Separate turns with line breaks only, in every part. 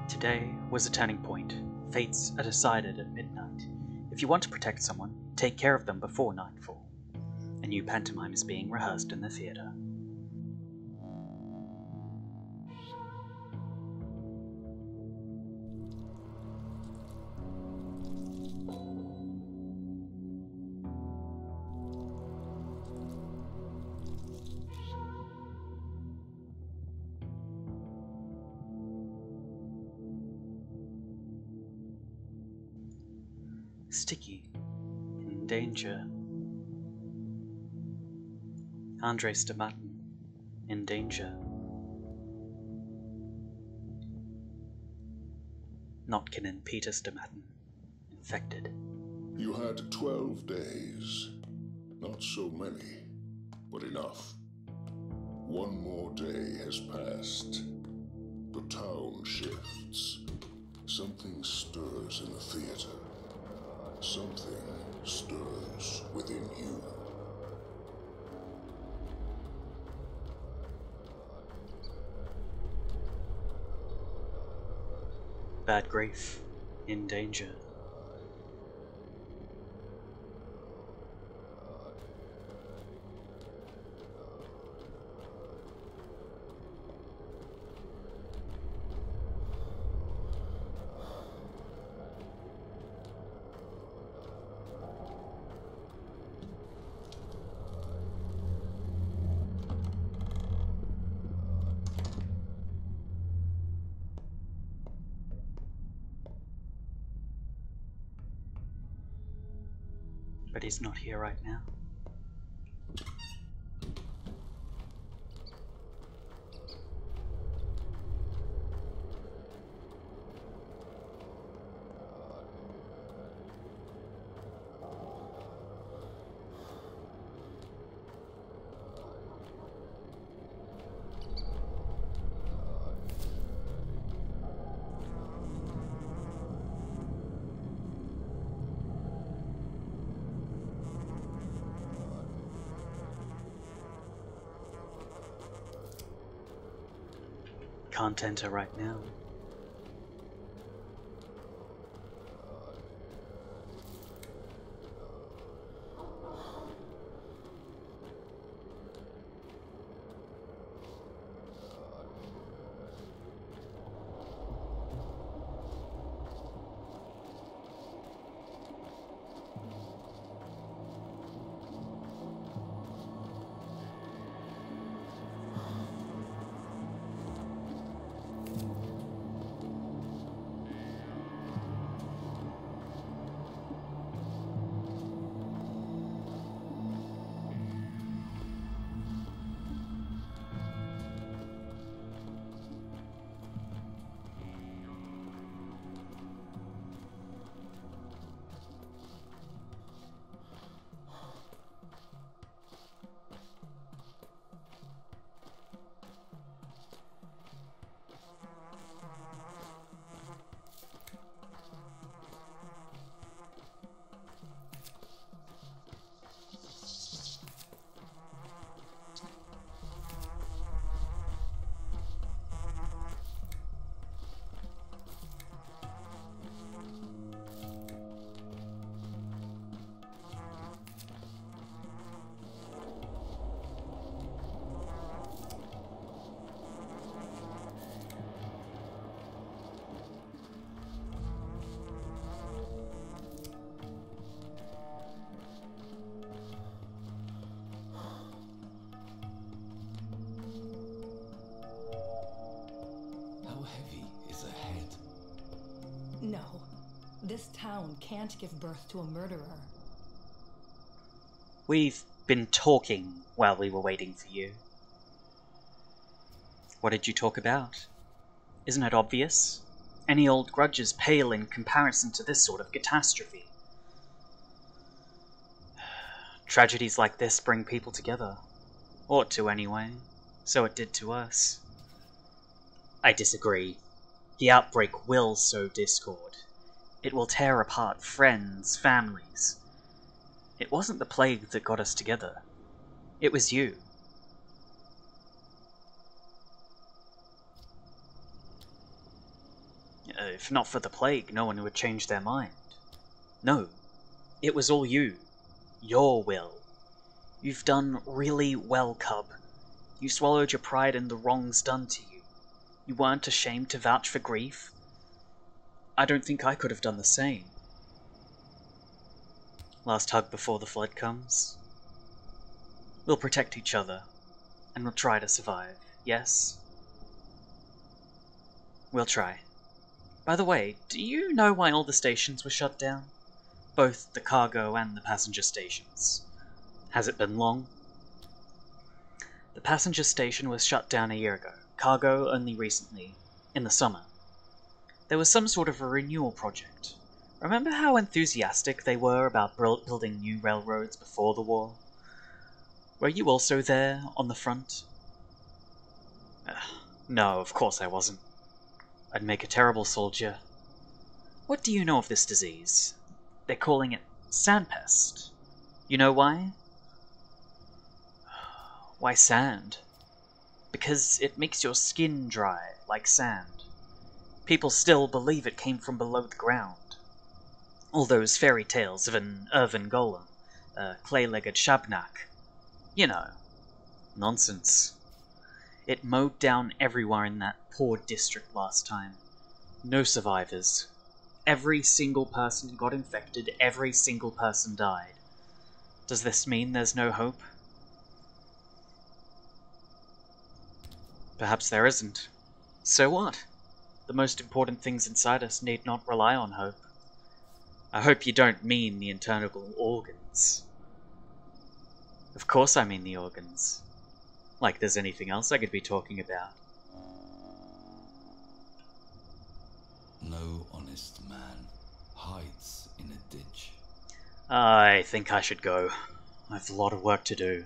Today was a turning point. Fates are decided at midnight. If you want to protect someone, take care of them before nightfall. A new pantomime is being rehearsed in the theatre. Sticky, in danger. Andres de Button, in danger. Notkin and Peters de Matten, infected.
You had 12 days. Not so many, but enough. One more day has passed. The town shifts. Something stirs in the theater. Something stirs within you.
Bad grief, in danger. But he's not here right now. Can't enter right now.
No, this town can't give birth to a murderer.
We've been talking while we were waiting for you. What did you talk about? Isn't it obvious? Any old grudges pale in comparison to this sort of catastrophe. Tragedies like this bring people together. Ought to anyway. So it did to us. I disagree. The outbreak will sow discord. It will tear apart friends, families. It wasn't the plague that got us together. It was you. If not for the plague, no one would change their mind. No, it was all you. Your will. You've done really well, Cub. You swallowed your pride in the wrongs done to you. You weren't ashamed to vouch for grief. I don't think I could have done the same. Last hug before the flood comes. We'll protect each other, and we'll try to survive, yes? We'll try. By the way, do you know why all the stations were shut down? Both the cargo and the passenger stations. Has it been long? The passenger station was shut down a year ago. Cargo only recently, in the summer. There was some sort of a renewal project. Remember how enthusiastic they were about building new railroads before the war? Were you also there, on the front? No, of course I wasn't. I'd make a terrible soldier. What do you know of this disease? They're calling it sandpest. You know why? Why sand? Because it makes your skin dry, like sand. People still believe it came from below the ground. All those fairy tales of an earthen golem, a clay-legged shabnak. You know. Nonsense. It mowed down everywhere in that poor district last time. No survivors. Every single person who got infected, every single person died. Does this mean there's no hope? Perhaps there isn't. So what? The most important things inside us need not rely on hope. I hope you don't mean the internal organs. Of course I mean the organs. Like there's anything else I could be talking about.
No honest man hides in a ditch.
I think I should go. I've a lot of work to do.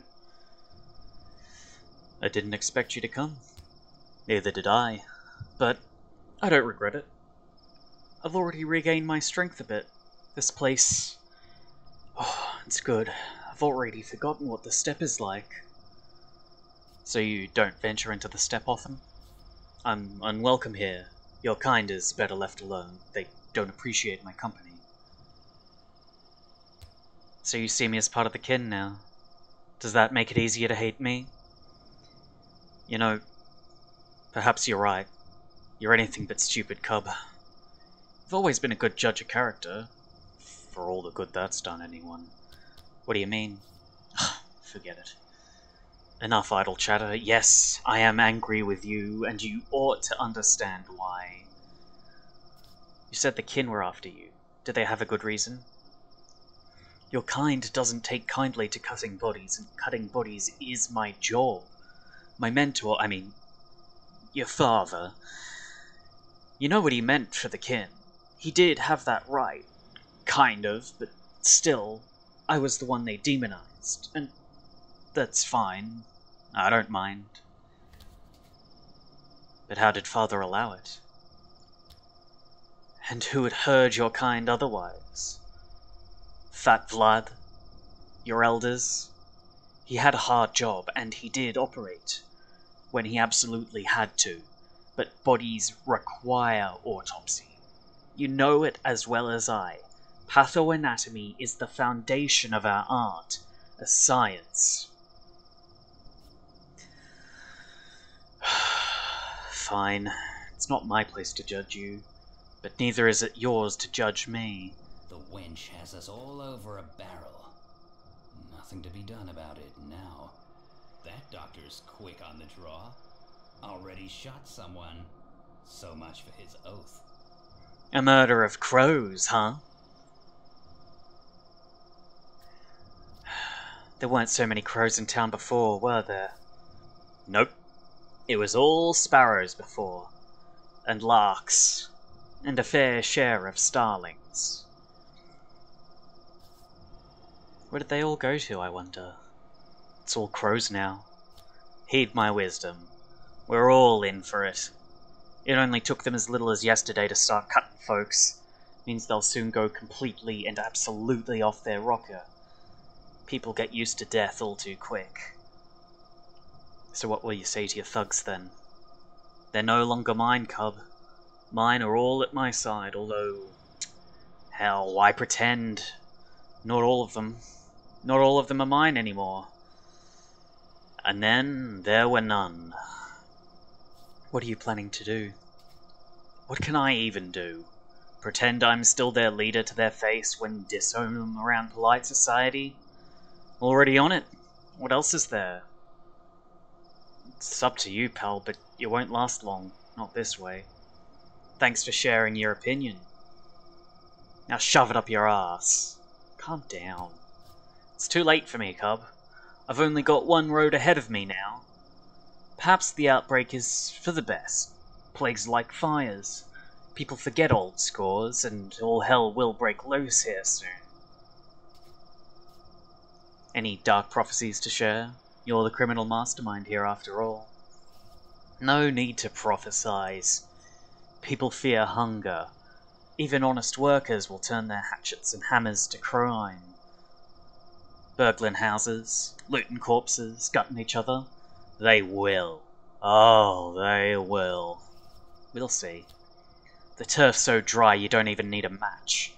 I didn't expect you to come. Neither did I. But I don't regret it. I've already regained my strength a bit. This place... Oh, it's good. I've already forgotten what the steppe is like. So you don't venture into the steppe often? I'm unwelcome here. Your kind is better left alone. They don't appreciate my company. So you see me as part of the kin now. Does that make it easier to hate me? You know, perhaps you're right. You're anything but stupid, Cub. You've always been a good judge of character. For all the good that's done anyone. What do you mean? Forget it. Enough idle chatter. Yes, I am angry with you, and you ought to understand why. You said the kin were after you. Did they have a good reason? Your kind doesn't take kindly to cutting bodies, and cutting bodies is my job. My mentor, your father. You know what he meant for the kin. He did have that right. Kind of, but still, I was the one they demonized, and that's fine. I don't mind. But how did father allow it? And who had heard your kind otherwise? Fat Vlad? Your elders? He had a hard job, and he did operate, when he absolutely had to, but bodies require autopsy. You know it as well as I. Pathoanatomy is the foundation of our art, a science. Fine. It's not my place to judge you, but neither is it yours to judge me.
The wench has us all over a barrel. Nothing to be done about it now. That doctor's quick on the draw. Already shot someone. So much for his oath.
A murder of crows, huh? There weren't so many crows in town before, were there? Nope. It was all sparrows before. And larks. And a fair share of starlings. Where did they all go to, I wonder? It's all crows now. Heed my wisdom. We're all in for it. It only took them as little as yesterday to start cutting folks. Means they'll soon go completely and absolutely off their rocker. People get used to death all too quick. So what will you say to your thugs then? They're no longer mine, Cub. Mine are all at my side, although... hell, why pretend? Not all of them. Not all of them are mine anymore. And then there were none. What are you planning to do? What can I even do? Pretend I'm still their leader to their face when disown them around polite society? Already on it. What else is there? It's up to you, pal, but you won't last long. Not this way. Thanks for sharing your opinion. Now shove it up your ass. Calm down. It's too late for me, cub. I've only got one road ahead of me now. Perhaps the outbreak is for the best. Plagues like fires. People forget old scores, and all hell will break loose here soon. Any dark prophecies to share? You're the criminal mastermind here after all. No need to prophesize. People fear hunger. Even honest workers will turn their hatchets and hammers to crime. Burgling houses, looting corpses, gutting each other. They will. Oh, they will. We'll see. The turf's so dry you don't even need a match.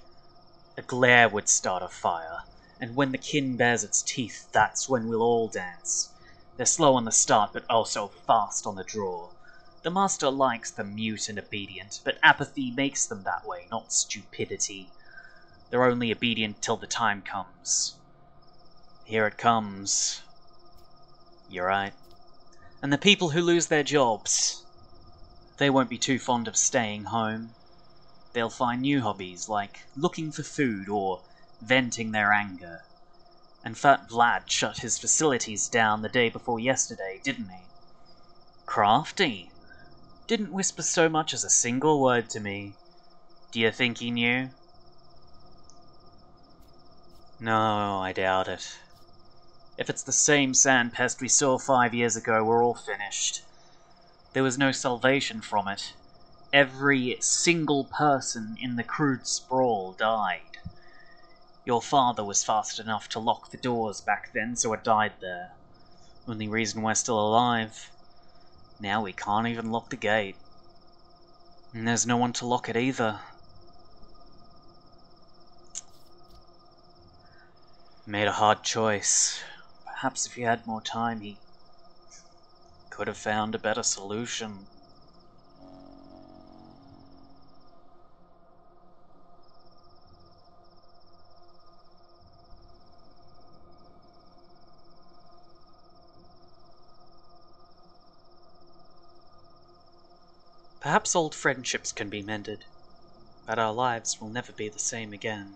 A glare would start a fire, and when the kin bares its teeth, that's when we'll all dance. They're slow on the start, but oh so fast on the draw. The master likes the mute and obedient, but apathy makes them that way, not stupidity. They're only obedient till the time comes. Here it comes. You're right. And the people who lose their jobs, they won't be too fond of staying home. They'll find new hobbies like looking for food or venting their anger. And Fat Vlad shut his facilities down the day before yesterday, didn't he? Crafty. Didn't whisper so much as a single word to me. Do you think he knew? No, I doubt it. If it's the same sand pest we saw 5 years ago, we're all finished. There was no salvation from it. Every single person in the crude sprawl died. Your father was fast enough to lock the doors back then, so it died there. Only reason we're still alive. Now we can't even lock the gate. And there's no one to lock it either. Made a hard choice. Perhaps if he had more time, he could have found a better solution. Perhaps old friendships can be mended, but our lives will never be the same again.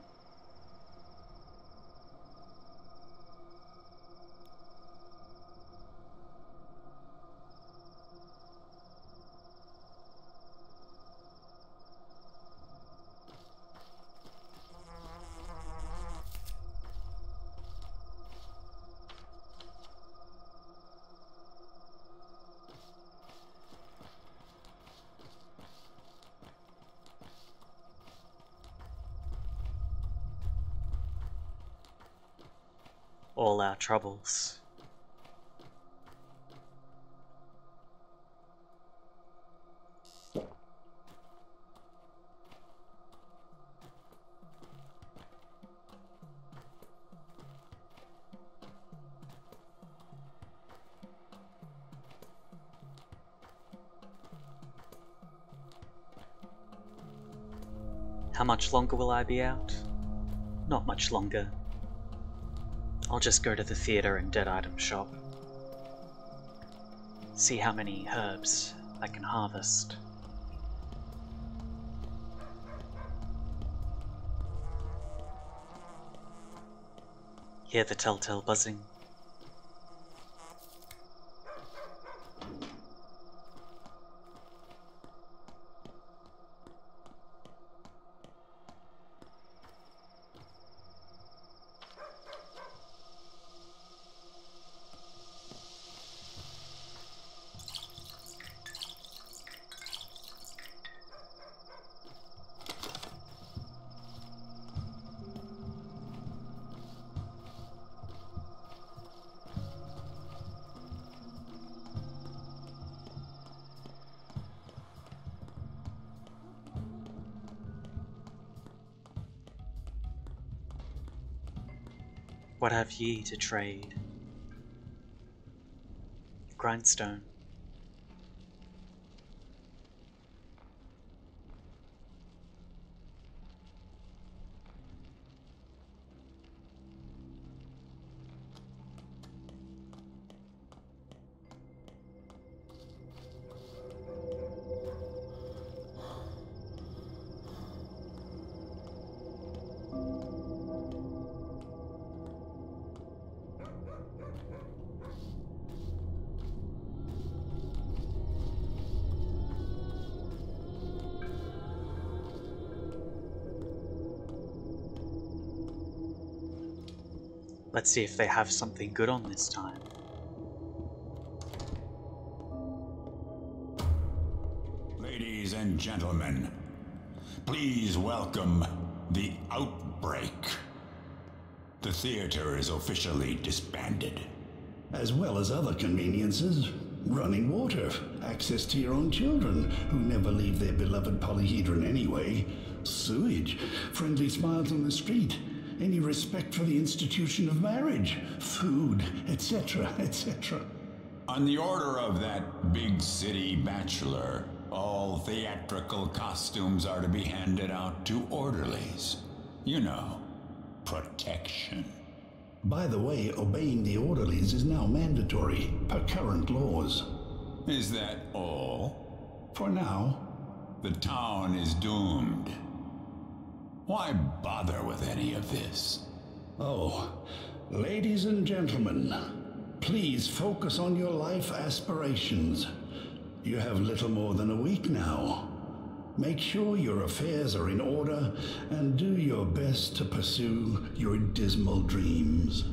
All our troubles. How much longer will I be out? Not much longer. I'll just go to the theater and dead item shop. See how many herbs I can harvest. Hear the telltale buzzing? What have ye to trade? Grindstone. Let's see if they have something good on this time.
Ladies and gentlemen, please welcome the Outbreak. The theater is officially disbanded.
As well as other conveniences. Running water, access to your own children, who never leave their beloved polyhedron anyway, sewage, friendly smiles on the street, any respect for the institution of marriage, food, etc., etc.
On the order of that big city bachelor, all theatrical costumes are to be handed out to orderlies. You know, protection.
By the way, obeying the orderlies is now mandatory per current laws.
Is that all?
For now.
The town is doomed. Why bother with any of this?
Oh, ladies and gentlemen, please focus on your life aspirations. You have little more than a week now. Make sure your affairs are in order and do your best to pursue your dismal dreams.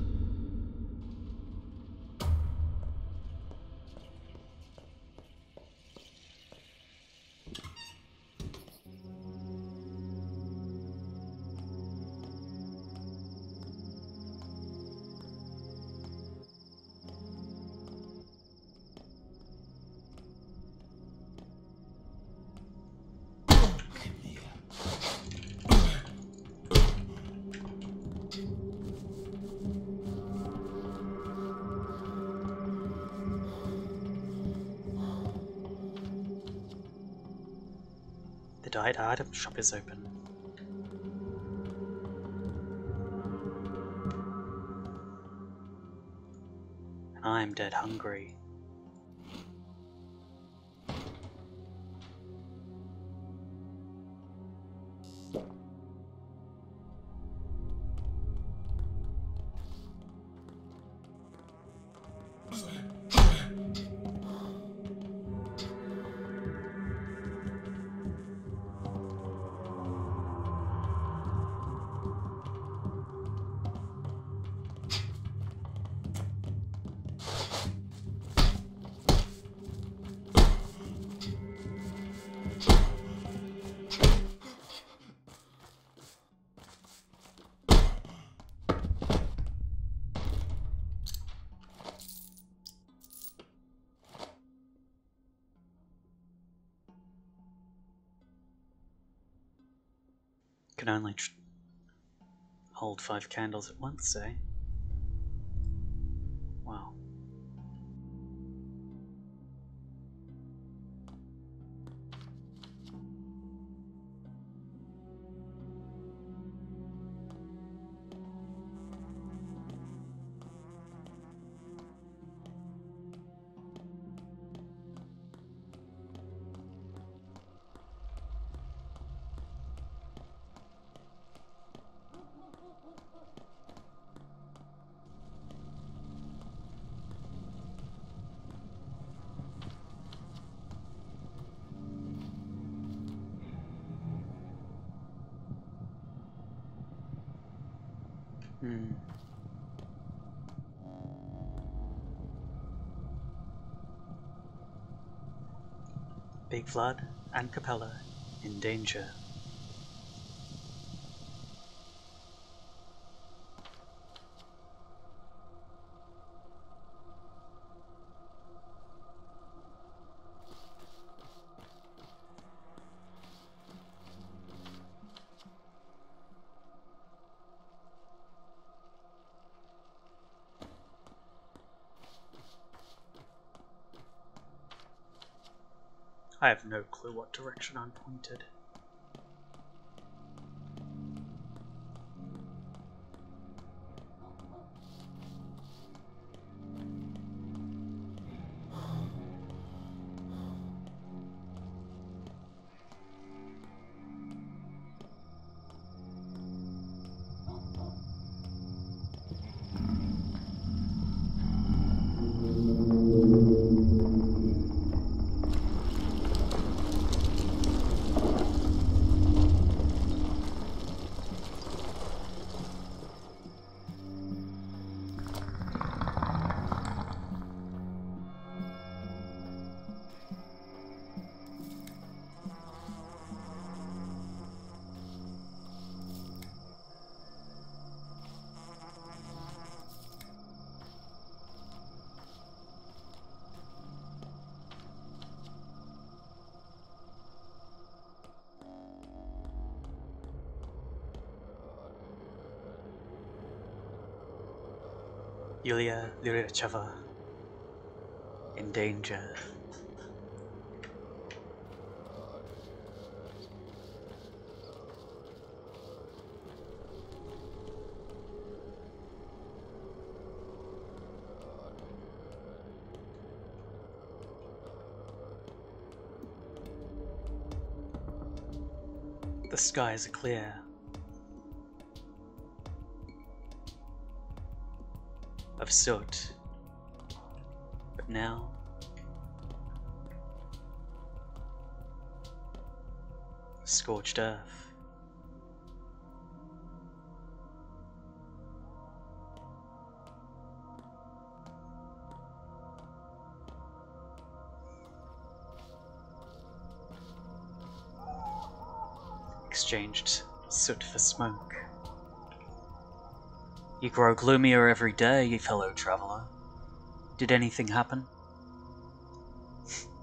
The dyed item shop is open. And I'm dead hungry. Can only hold 5 candles at once, eh? Wow. Big Flood and Capella in danger. I have no clue what direction I'm pointed. Yulia Lyrycheva in danger. The skies are clear. Of soot, but now scorched earth. Exchanged soot for smoke. You grow gloomier every day, fellow traveler. Did anything happen?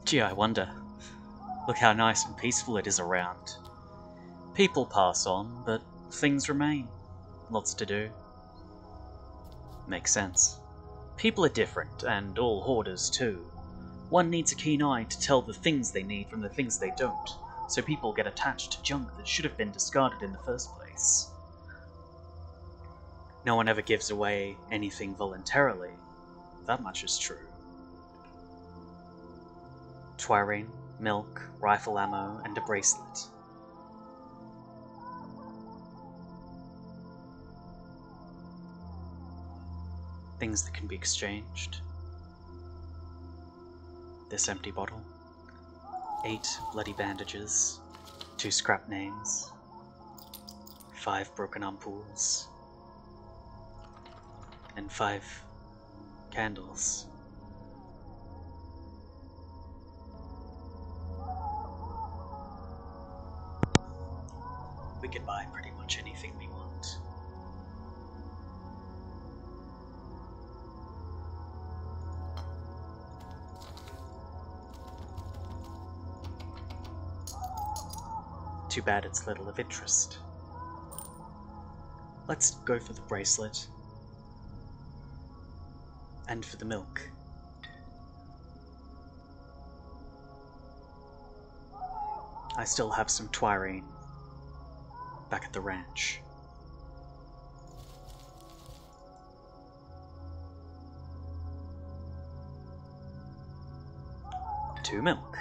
Gee, I wonder. Look how nice and peaceful it is around. People pass on, but things remain. Lots to do. Makes sense. People are different, and all hoarders too. One needs a keen eye to tell the things they need from the things they don't, so people get attached to junk that should have been discarded in the first place. No one ever gives away anything voluntarily. That much is true. Twirine, milk, rifle ammo, and a bracelet. Things that can be exchanged. This empty bottle. 8 bloody bandages. 2 scrap names. 5 broken ampoules. And 5 candles. We can buy pretty much anything we want. Too bad it's little of interest. Let's go for the bracelet. And for the milk. I still have some twirine back at the ranch. To milk.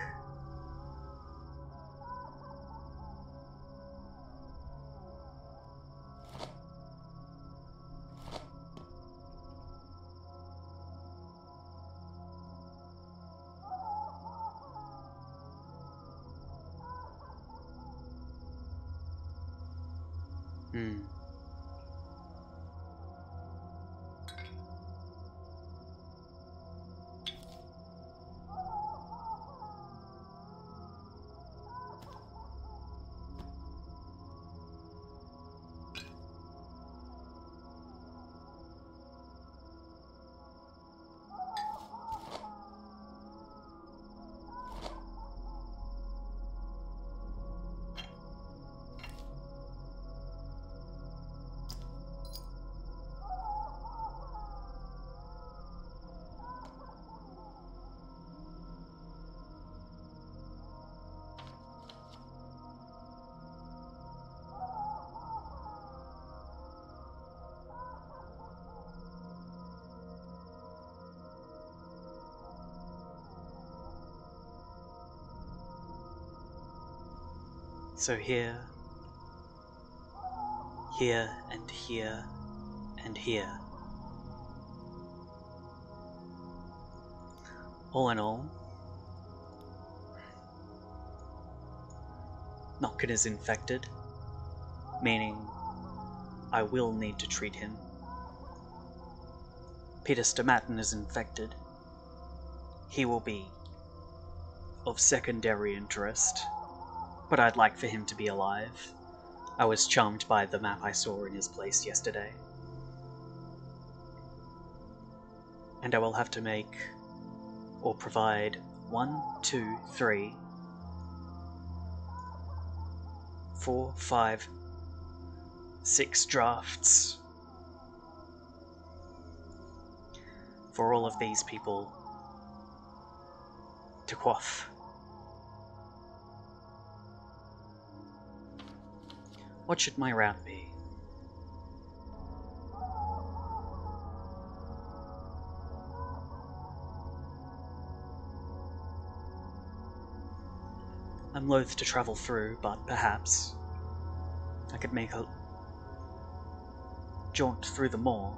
So here, here, and here, and here. All in all, Notkin is infected, meaning I will need to treat him. Peter Stomatin is infected. He will be of secondary interest, but I'd like for him to be alive. I was charmed by the map I saw in his place yesterday. And I will have to make or provide 1, 2, 3, 4, 5, 6 drafts for all of these people to quaff. What should my route be? I'm loath to travel through, but perhaps I could make a jaunt through the moor.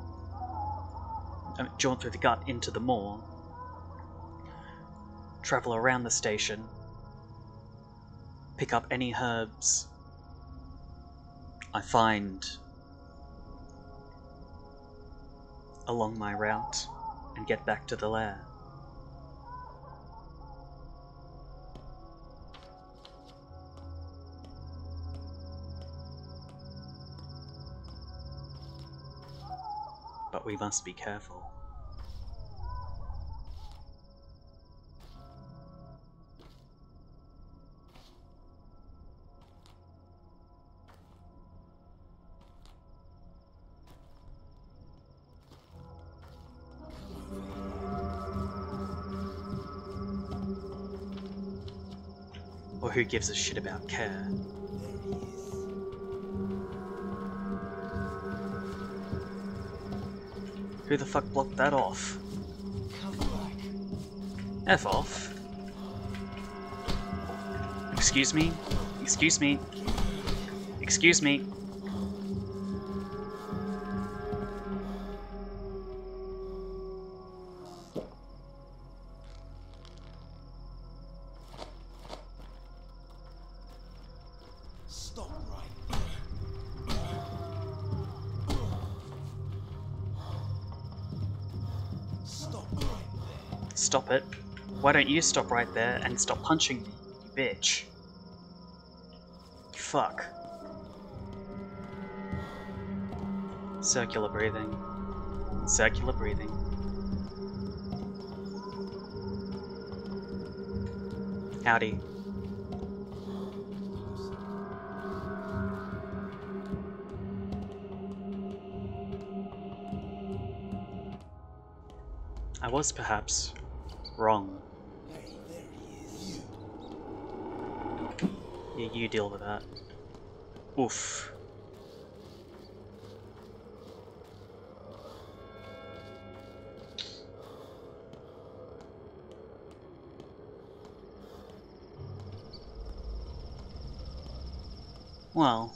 Jaunt through the gut into the moor. Travel around the station. Pick up any herbs I find along my route and get back to the lair. But we must be careful. Or who gives a shit about care? Who the fuck blocked that off? F off. Excuse me? Excuse me? Excuse me?
Stop right. Stop right there.
Stop it. Why don't you stop right there and stop punching me, you bitch? Fuck. Circular breathing. Circular breathing. Howdy. I was perhaps wrong.
Hey, there he is.
Yeah, you deal with that. Oof. Well.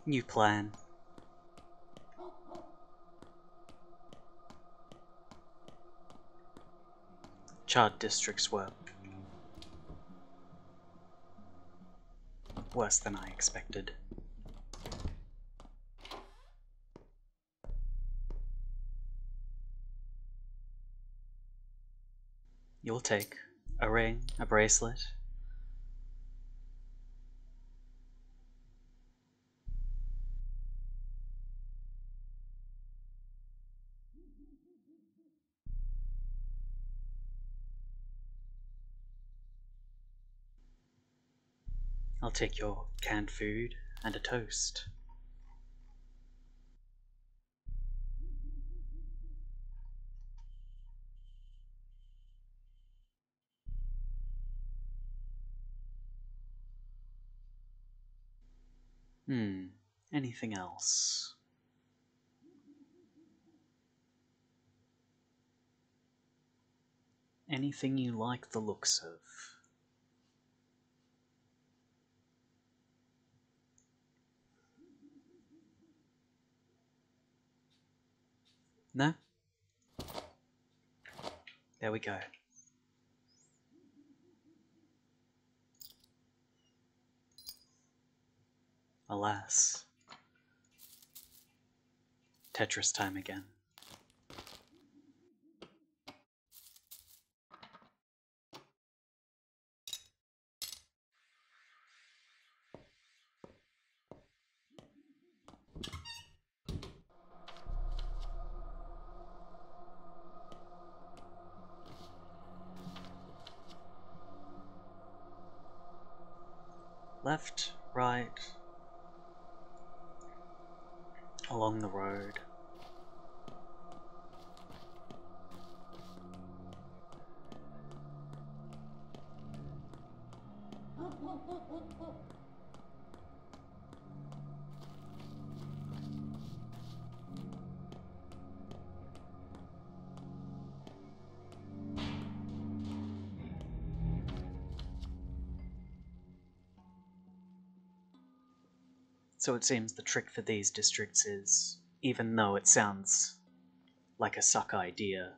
New plan. Charred districts were worse than I expected. You'll take a ring, a bracelet. I'll take your canned food and a toast. Anything else? Anything you like the looks of? No? There we go. Alas. Tetris time again. Left, right, along the road. So it seems the trick for these districts is, even though it sounds like a suck idea,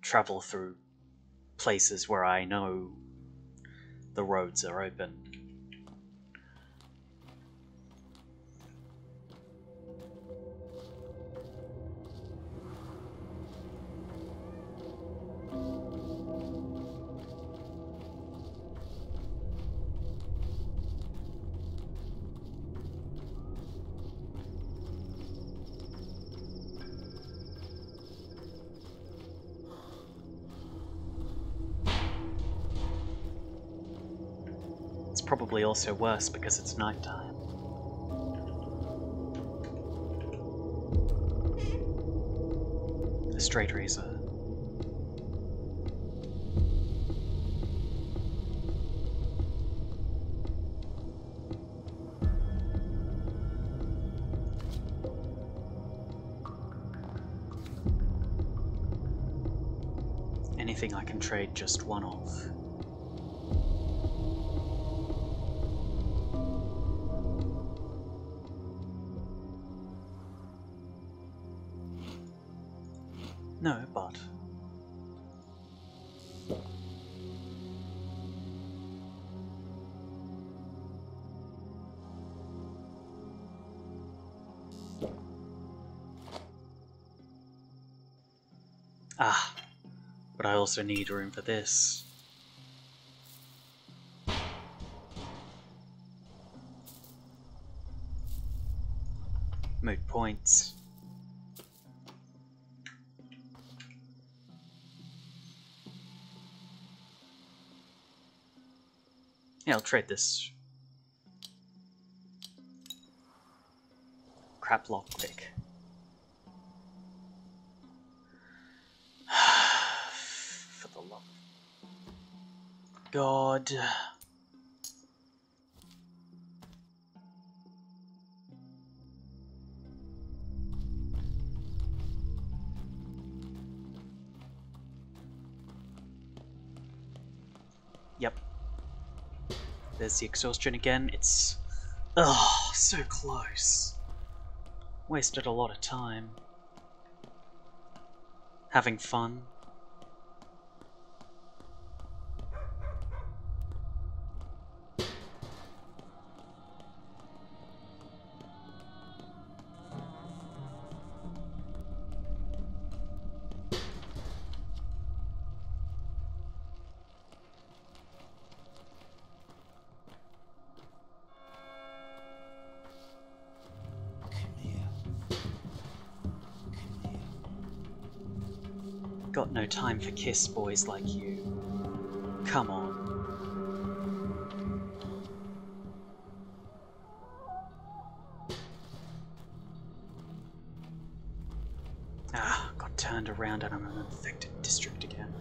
travel through places where I know the roads are open. Probably also worse because it's nighttime. A straight razor. Anything I can trade just one of. No, but... Ah, but I also need room for this. Moot points. Yeah, I'll trade this crap lockpick. For the love of God. Yep. There's the exhaustion again. It's... oh, so close. Wasted a lot of time. Having fun. Got no time for kiss boys like you. Come on. Ah, got turned around and I'm in an infected district again.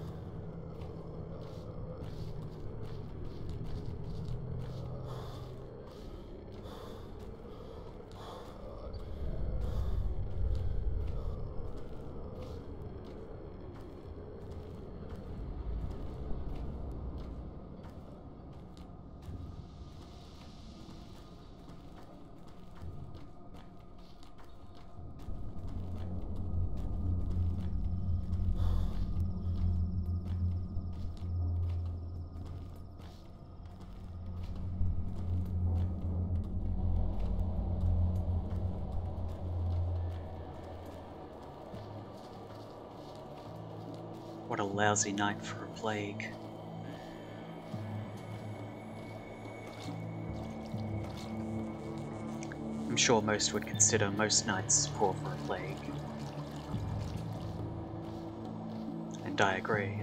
What a lousy night for a plague. I'm sure most would consider most nights poor for a plague. And I agree.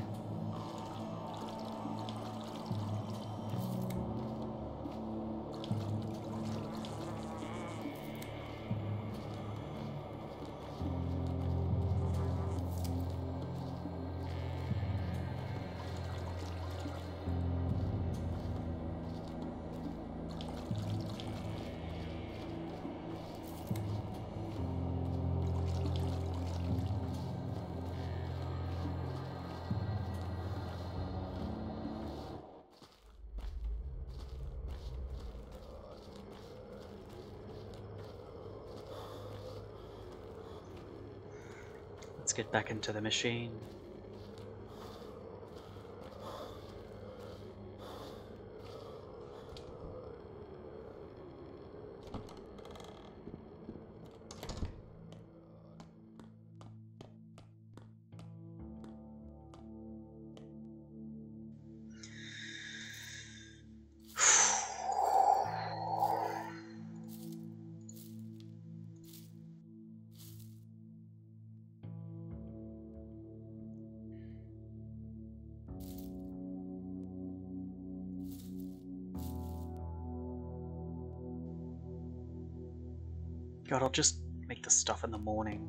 Let's get back into the machine. God, I'll just make the stuff in the morning.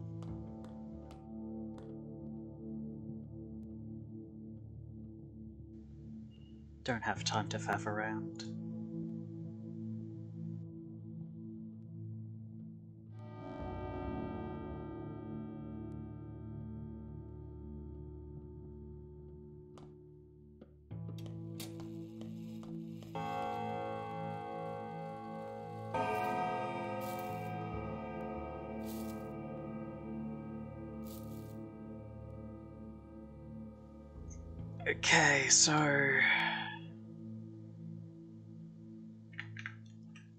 Don't have time to faff around. Okay, so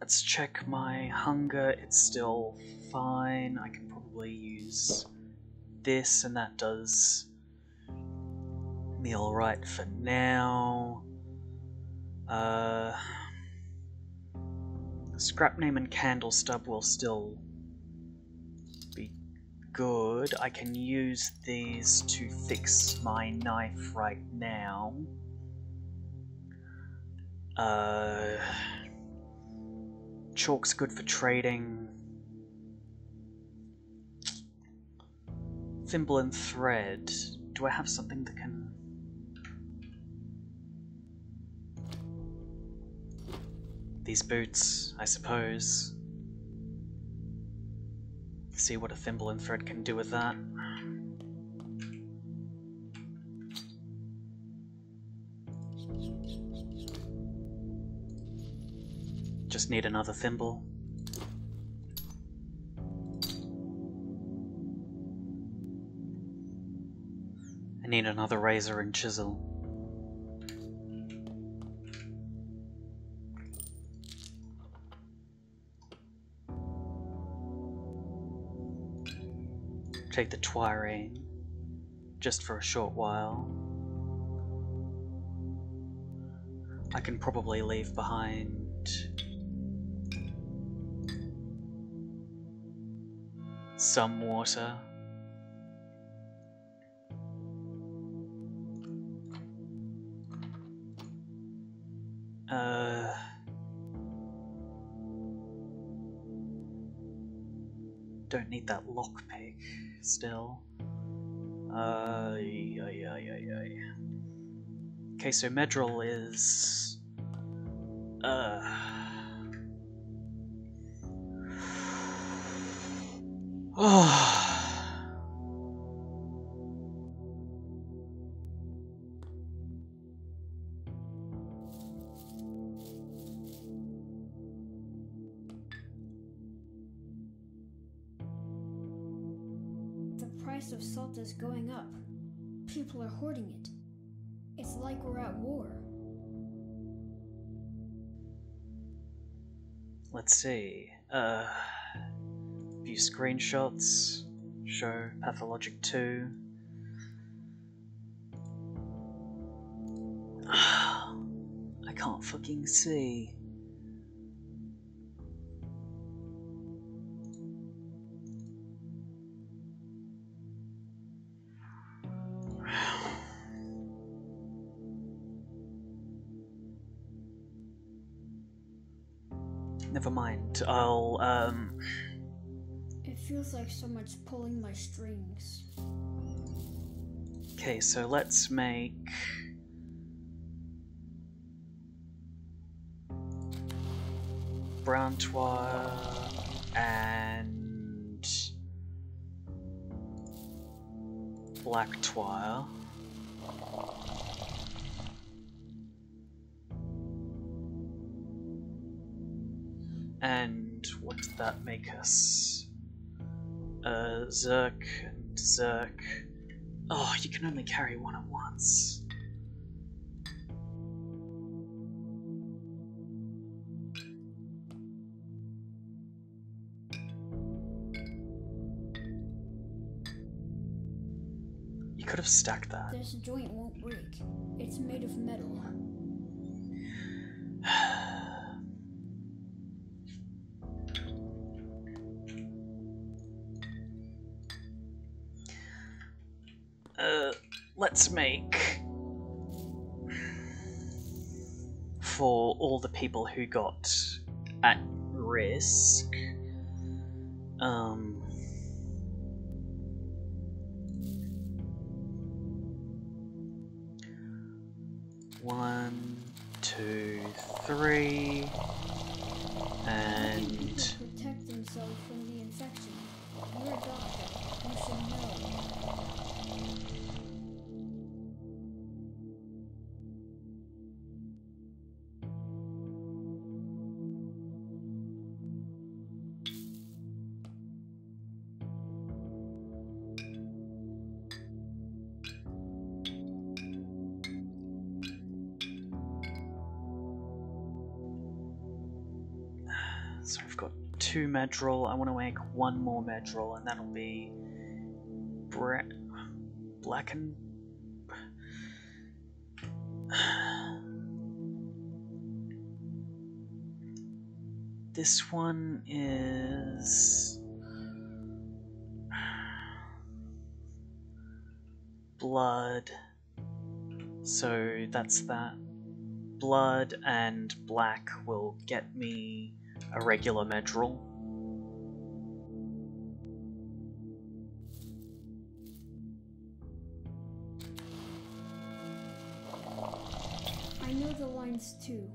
let's check my hunger. It's still fine. I can probably use this, and that does me alright for now. Scrap name and candle stub will still be good. I can use these to fix my knife right now. Chalk's good for trading. Thimble and thread. Do I have something that can... These boots, I suppose. See what a thimble and thread can do with that. Just need another thimble. I need another razor and chisel. Take the Twirine, just for a short while. I can probably leave behind some water. Don't need that lockpick still. Okay, so Medril is
The price of salt is going up. People are hoarding it. It's like we're at war.
Let's see. View screenshots. Show Pathologic 2. can't fucking see. Never mind, I'll,
It feels like someone's pulling my strings.
Okay, so let's make... brown twire and black twire. And what did that make us? Zerk and Zerk. Oh, you can only carry one at once. You could have stacked that.
This joint won't break. It's made of metal.
Let's make... for all the people who got at risk, one, two, three, and
People protect themselves from the infection. You're a doctor. You should know.
so I've got 2 medril. I want to make 1 more medril, and that'll be black and this one is blood, so that's that. Blood and black will get me a regular medril.
I know the lines too.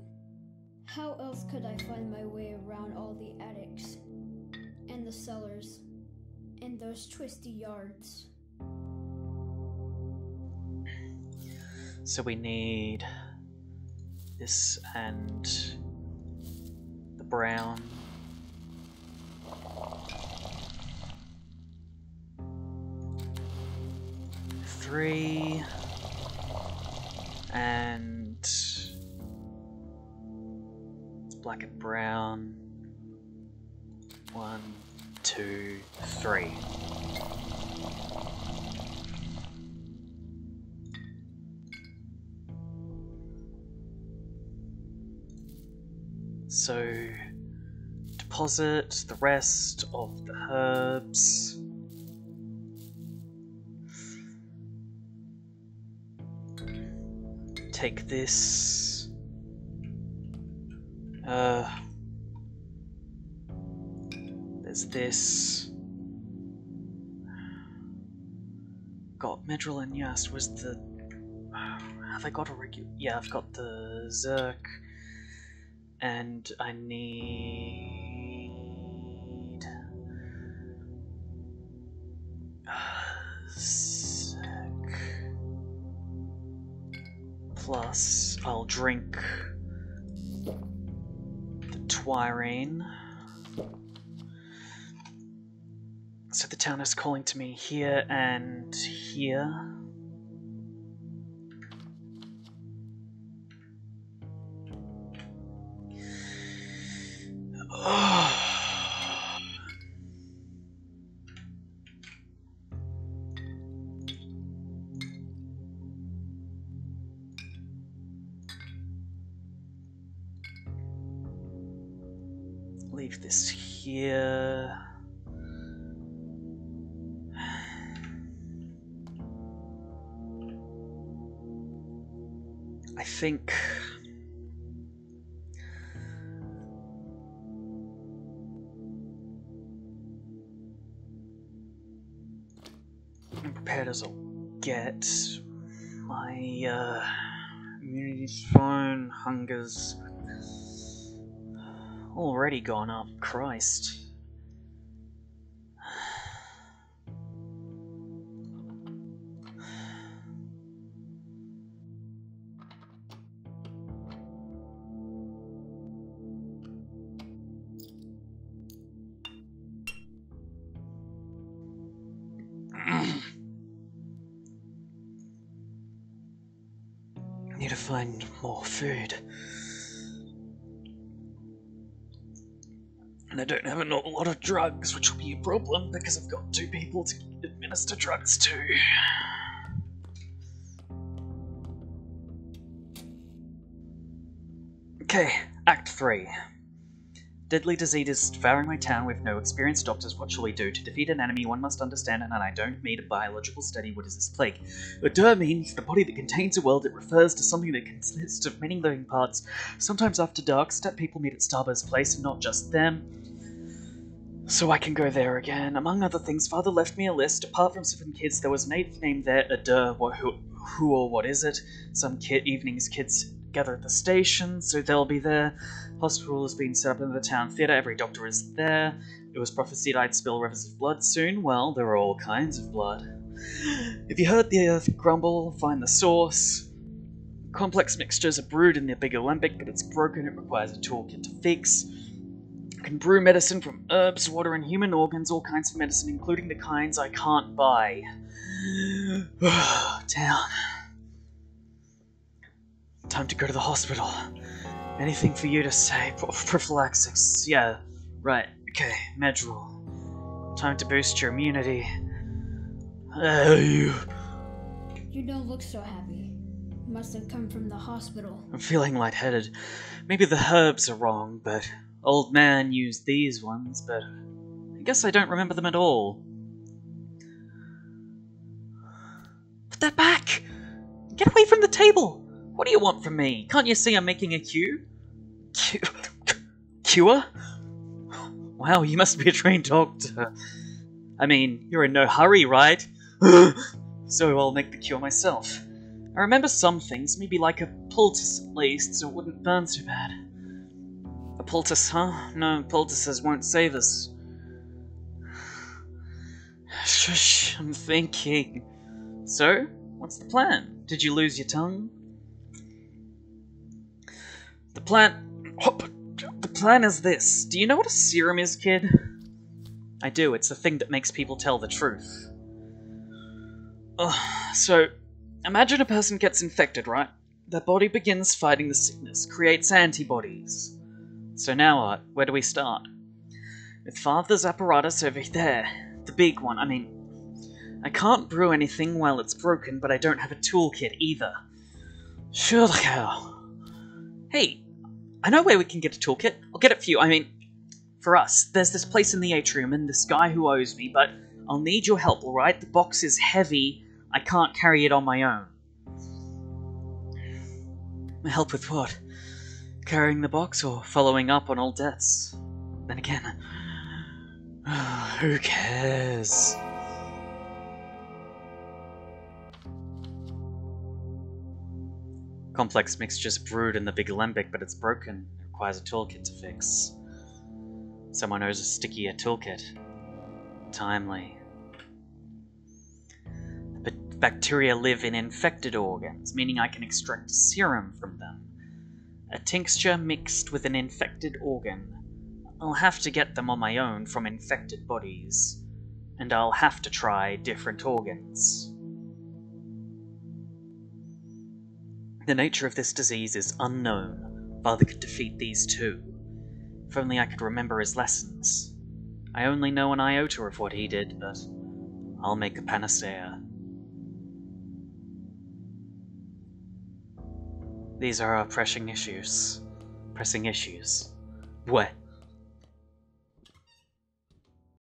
How else could I find my way around all the attics, and the cellars, and those twisty yards?
So we need this and the brown. Three and it's black and brown. 1, 2, 3. So deposit the rest of the herbs. Take this. There's this. Got Medril and Yast. Was the... have I got a regular... yeah, I've got the Zerk. And I need... Zerk. Plus, I'll drink the Twirane. So the town is calling to me here and here. Leave this here. I think... I'm prepared as I'll get. My, immunity's fine, hunger's already gone up, Christ. Need to find more food. And I don't have a lot of drugs, which will be a problem because I've got 2 people to administer drugs to. Okay, Act 3. Deadly disease is devouring my town with no experienced doctors. What shall we do? To defeat an enemy, one must understand it, and I don't need a biological study. What is this plague? Ur means the body that contains a world. It refers to something that consists of many living parts. Sometimes after dark, step people meet at Starbur's place, and not just them. So I can go there again. Among other things, Father left me a list. Apart from 7 kids, there was an 8th name there. Who or what is it? Some evenings kids gather at the station, so they'll be there. Hospital has been set up in the town theatre. Every doctor is there. It was prophesied I'd spill rivers of blood soon. Well, there are all kinds of blood. If you heard the earth grumble, find the source. Complex mixtures are brewed in the big alembic, but it's broken. It requires a toolkit to fix. You can brew medicine from herbs, water, and human organs. All kinds of medicine, including the kinds I can't buy. Down. Time to go to the hospital. Anything for you to say? Prophylaxis. Yeah, right. Okay, Medrol. Time to boost your immunity.
You don't look so happy. Must have come from the hospital.
I'm feeling lightheaded. Maybe the herbs are wrong, but old man used these ones, but I guess I don't remember them at all. Put that back! Get away from the table! What do you want from me? Can't you see I'm making a cue? Cure? Wow, you must be a trained doctor. I mean, you're in no hurry, right? So I'll make the cure myself. I remember some things, maybe like a poultice at least, so it wouldn't burn so bad. A poultice, huh? No, poultices won't save us. Shush, I'm thinking. So, what's the plan? Did you lose your tongue? The plan is this. Do you know what a serum is, kid? I do. It's a thing that makes people tell the truth. So, imagine a person gets infected, right? Their body begins fighting the sickness, creates antibodies. So now, where do we start? With Father's apparatus over there. The big one. I mean, I can't brew anything while it's broken, but I don't have a toolkit either. Sure the hell. Hey, I know where we can get a toolkit. I'll get it for you. I mean, for us. There's this place in the atrium and this guy who owes me, but I'll need your help, alright? The box is heavy. I can't carry it on my own. Help with what? Carrying the box or following up on old debts? Then again, who cares? Complex mixtures brewed in the big alembic, but it's broken. It requires a toolkit to fix. Someone owes a stickier toolkit. Timely. But bacteria live in infected organs, meaning I can extract serum from them. A tincture mixed with an infected organ. I'll have to get them on my own from infected bodies. And I'll have to try different organs. The nature of this disease is unknown. Father could defeat these too. If only I could remember his lessons. I only know an iota of what he did, but I'll make a panacea. These are our pressing issues. What?